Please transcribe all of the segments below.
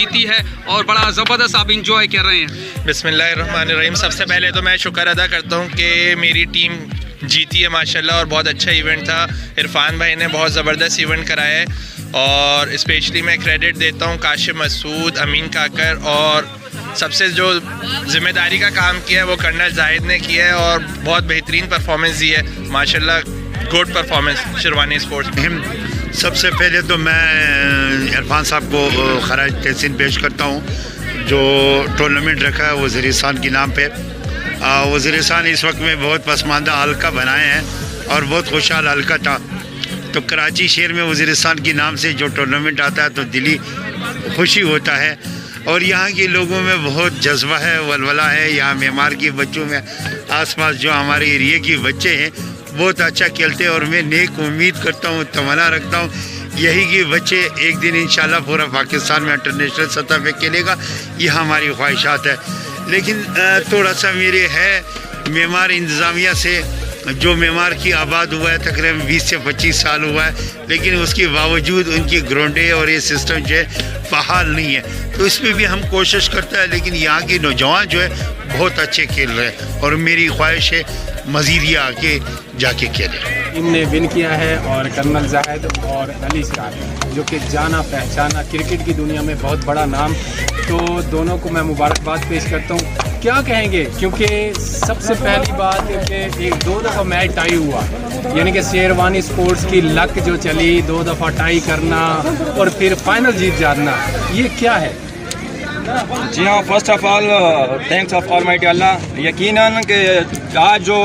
जीती है और बड़ा ज़बरदस्त आप इंजॉय कर रहे हैं। बिस्मिल्लाहिर्रहमानिर्रहीम। सबसे पहले तो मैं शुक्र अदा करता हूँ कि मेरी टीम जीती है माशाल्लाह, और बहुत अच्छा इवेंट था। इरफान भाई ने बहुत ज़बरदस्त इवेंट कराया है, और स्पेशली मैं क्रेडिट देता हूँ काशिफ मसूद, अमीन काकर, और सबसे जो ज़िम्मेदारी का काम किया है वो कर्नल जाहिद ने किया है, और बहुत बेहतरीन परफॉर्मेंस दी है माशाल्लाह। Good performance sherwani sports. सबसे पहले तो मैं इरफान साहब को खराज तहसीन पेश करता हूँ, जो टूर्नामेंट रखा है वज़ीरिस्तान के नाम पे। वज़ीरिस्तान इस वक्त में बहुत पसमानदा हल्का बनाए हैं और बहुत खुशहाल हल्का था। तो कराची शहर में वज़ीरिस्तान के नाम से जो टूर्नामेंट आता है तो दिली खुशी होता है, और यहाँ के लोगों में बहुत जज्बा है, वलवला है। यहाँ मेमार के बच्चों में आसपास जो हमारे एरिया के बच्चे हैं बहुत अच्छा खेलते हैं, और मैं नेक उम्मीद करता हूँ, तमन्ना रखता हूँ यही कि बच्चे एक दिन इंशाल्लाह पूरा पाकिस्तान में इंटरनेशनल सतह पे खेलेगा। ये हमारी ख्वाहिशात है। लेकिन थोड़ा सा मेरे है मेमार इंतज़ामिया से, जो मेमार की आबाद हुआ है तकरीबन 20 से 25 साल हुआ है, लेकिन उसके बावजूद उनकी ग्राउंडें और ये सिस्टम जो है बहाल नहीं है। तो इसमें भी हम कोशिश करते हैं, लेकिन यहाँ के नौजवान जो है बहुत अच्छे खेल रहे हैं, और मेरी ख्वाहिश है मज़ीद ये आके जाके खेलें। इनने विन किया है, और कर्नल जाहिद और अली सिराज जो कि जाना पहचाना क्रिकेट की दुनिया में बहुत बड़ा नाम, तो दोनों को मैं मुबारकबाद पेश करता हूँ। क्या कहेंगे, क्योंकि सबसे पहली बात कि एक 2 दफ़ा मैच टाई हुआ, यानी कि शेरवानी स्पोर्ट्स की लक जो चली, 2 दफ़ा टाई करना और फिर फाइनल जीत जाना, ये क्या है? जी हाँ, first of all thanks of almighty Allah. यकीनन कि आज जो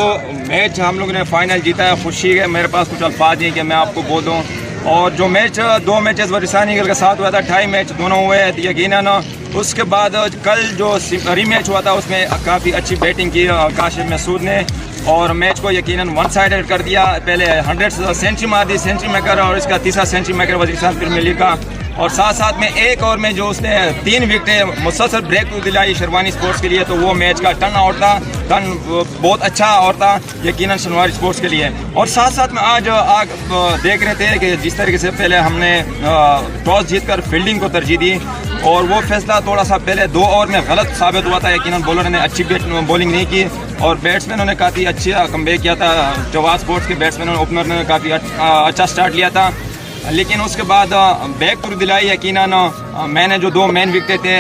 मैच हम लोगों ने फाइनल जीता है, खुशी है, मेरे पास कुछ अल्फाज नहीं कि मैं आपको बोल दूँ। और जो मैच 2 मैचेस वज़ीरिस्तान ईगल के साथ हुआ था, 2.5 मैच दोनों हुए हैं यकीनन। उसके बाद कल जो रीमैच हुआ था उसमें काफ़ी अच्छी बैटिंग की काशिफ मसूद ने, और मैच को यकीनन 1 साइडेड कर दिया। पहले 100 सेंचुरी मार दी, सेंचुरी मेकर, और इसका तीसरा century maker Waziristan premier league का। और साथ साथ में एक और में जो उसने 3 विकेटें मुसलसल ब्रेक थ्रू दिलाई शेरवानी स्पोर्ट्स के लिए, तो वो मैच का टर्न आउट था, टर्न बहुत अच्छा और था यकीनन शेरवानी स्पोर्ट्स के लिए। और साथ साथ में आज देख रहे थे कि जिस तरीके से पहले हमने टॉस जीतकर फील्डिंग को तरजीह दी, और वो फैसला थोड़ा सा पहले 2 ओवर में गलत साबित हुआ था। यकीनन बॉलर ने अच्छी बॉलिंग नहीं की, और बैट्समैनों ने काफ़ी अच्छा कमबैक किया था। जवाब स्पोर्ट्स के बैट्समैनों ओपनर ने काफ़ी अच्छा स्टार्ट लिया था, लेकिन उसके बाद बैक टू दिलाई। यकीनन मैंने जो 2 मेन विकेट थे,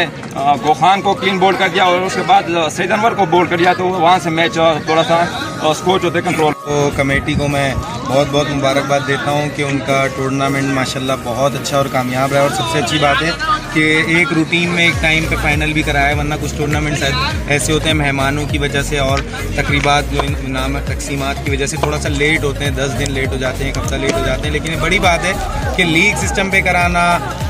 गोखान को क्लीन बोल्ड कर दिया, और उसके बाद सईद अनवर को बोल्ड कर दिया, तो वहाँ से मैच थोड़ा सा स्कोर होते कंट्रोल। तो कमेटी को मैं बहुत बहुत मुबारकबाद देता हूँ कि उनका टूर्नामेंट माशाल्लाह बहुत अच्छा और कामयाब रहा। और सबसे अच्छी बात है कि एक रूटीन में एक टाइम पे फाइनल भी कराया है, वरना कुछ टूर्नामेंट्स ऐसे होते हैं मेहमानों की वजह से और तकरीबात जो इनाम तकसीमात की वजह से थोड़ा सा लेट होते हैं, 10 दिन लेट हो जाते हैं, 1 हफ्ता लेट हो जाते हैं। लेकिन ये बड़ी बात है कि लीग सिस्टम पे कराना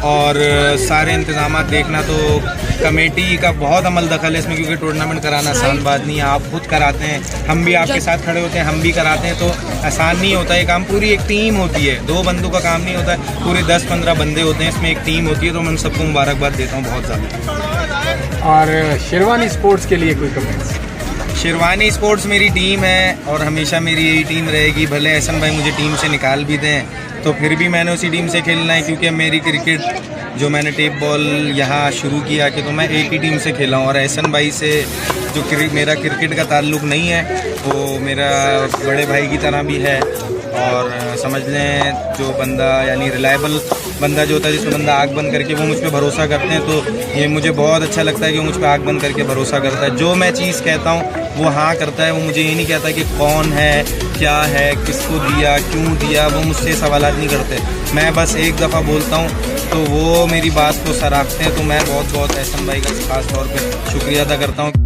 और सारे इंतजाम देखना, तो कमेटी का बहुत अमल दखल है इसमें, क्योंकि टूर्नामेंट कराना आसान बात नहीं है। आप खुद कराते हैं, हम भी आपके साथ खड़े होते हैं, हम भी कराते हैं, तो आसान नहीं होता है काम। पूरी एक टीम होती है, 2 बंदों का काम नहीं होता है, पूरे 10-15 बंदे होते हैं, इसमें एक टीम होती है। तो मैं सबको मुबारकबाद देता हूँ बहुत ज़्यादा। और शेरवानी स्पोर्ट्स के लिए कोई कमेंट्स? शेरवानी स्पोर्ट्स मेरी टीम है और हमेशा मेरी यही टीम रहेगी। भले एहसन भाई मुझे टीम से निकाल भी दें तो फिर भी मैंने उसी टीम से खेलना है, क्योंकि मेरी क्रिकेट जो मैंने टेप बॉल यहाँ शुरू किया कि तो मैं एक ही टीम से खेला हूँ। और एहसन भाई से जो मेरा क्रिकेट का ताल्लुक़ नहीं है, वो मेरा बड़े भाई की तरह भी है। और समझ लें जो बंदा यानी रिलायबल बंदा जो होता है, जिसमें बंदा आँख बंद करके वो मुझ पर भरोसा करते हैं, तो ये मुझे बहुत अच्छा लगता है कि वो मुझ पर आँख बंद करके भरोसा करता है। जो मैं चीज़ कहता हूँ वो हाँ करता है, वो मुझे ये नहीं कहता कि कौन है, क्या है, किसको दिया, क्यों दिया, वो मुझसे सवालात नहीं करते। मैं बस एक दफ़ा बोलता हूँ तो वो मेरी बात को सराहते हैं। तो मैं बहुत बहुत एहसन भाई का ख़ास तौर पे शुक्रिया अदा करता हूँ।